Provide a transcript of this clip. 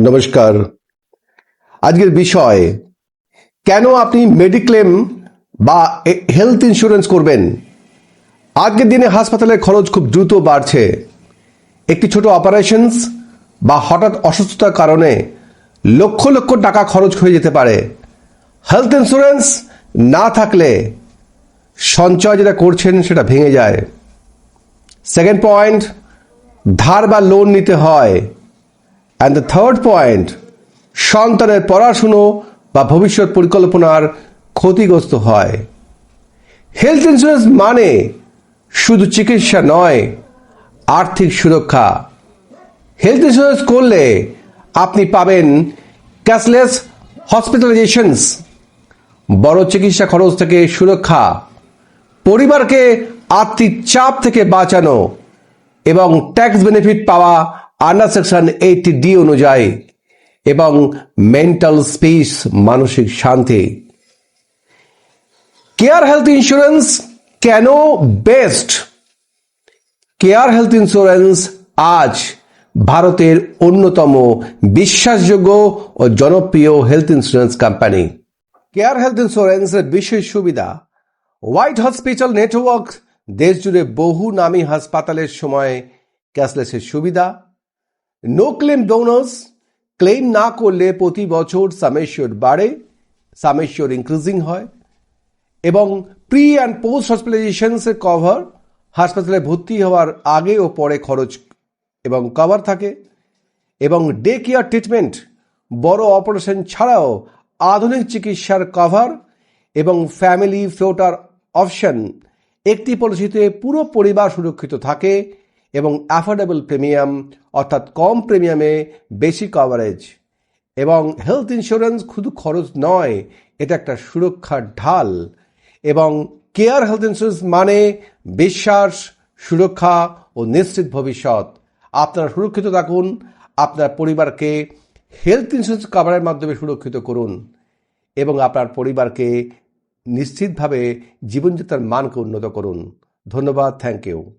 নমস্কার। আজকের বিষয়, কেন আপনি মেডিক্লেম বা হেলথ ইন্স্যুরেন্স করবেন। আজকের দিনে হাসপাতালের খরচ খুব দ্রুত বাড়ছে। একটি ছোট অপারেশনস বা হঠাৎ অসুস্থতার কারণে লক্ষ লক্ষ টাকা খরচ হয়ে যেতে পারে। হেলথ ইন্স্যুরেন্স না থাকলে সঞ্চয় যেটা করছেন সেটা ভেঙে যায়। সেকেন্ড পয়েন্ট, ধার বা লোন নিতে হয়। অ্যান্ড দ্য থার্ড পয়েন্ট, সন্তানের পড়াশুনো বা ভবিষ্যৎ পরিকল্পনার ক্ষতিগ্রস্ত হয়। হেলথ ইন্স্যুরেন্স মানে শুধু চিকিৎসা নয়, আর্থিক সুরক্ষা। হেলথ ইন্স্যুরেন্স করলে আপনি পাবেন ক্যাশলেস হসপিটালাইজেশনস, বড় চিকিৎসা খরচ থেকে সুরক্ষা, পরিবারকে আর্থিক চাপ থেকে বাঁচানো এবং ট্যাক্স বেনিফিট পাওয়া আন্ডার সেকশন 80D অনুযায়ী, এবং মেন্টাল স্পেস, মানসিক শান্তি। কেয়ার হেলথ ইন্স্যুরেন্স কেন বেস্ট? কেয়ার হেলথ ইন্স্যুরেন্স আজ ভারতের অন্যতম বিশ্বাসযোগ্য ও জনপ্রিয় health insurance company. Care health ইন্স্যুরেন্সের বিশেষ সুবিধা: ওয়াইড হসপিটাল নেটওয়ার্ক, দেশ জুড়ে বহু নামী হাসপাতালের সময় ক্যাশলেসের সুবিধা। নো ক্লেম বোনাস, ক্লেম না করলে প্রতি বছর সামেশিওর বাড়ে, সামেশিওর ইনক্রিজিং হয়। এবং প্রি অ্যান্ড পোস্ট হসপিটালাইজেশনসের কভার, হাসপাতালে ভর্তি হওয়ার আগে ও পরে খরচ এবং কভার থাকে। এবং ডে কেয়ার ট্রিটমেন্ট, বড় অপারেশন ছাড়াও আধুনিক চিকিৎসার কভার এবং ফ্যামিলি ফ্লোটার অপশন। একটি পলিসিতে পুরো পরিবার সুরক্ষিত থাকে এবং অ্যাফোর্ডেবল প্রিমিয়াম, অর্থাৎ কম প্রিমিয়ামে বেশি কভারেজ। এবং হেলথ ইন্স্যুরেন্স শুধু খরচ নয়, এটা একটা সুরক্ষার ঢাল। এবং কেয়ার হেলথ ইন্স্যুরেন্স মানে বিশ্বাস, সুরক্ষা ও নিশ্চিত ভবিষ্যৎ। আপনারা সুরক্ষিত থাকুন, আপনার পরিবারকে হেলথ ইন্স্যুরেন্স কভারের মাধ্যমে সুরক্ষিত করুন এবং আপনার পরিবারকে নিশ্চিতভাবে জীবনযাত্রার মানকে উন্নত করুন। ধন্যবাদ, থ্যাংক ইউ।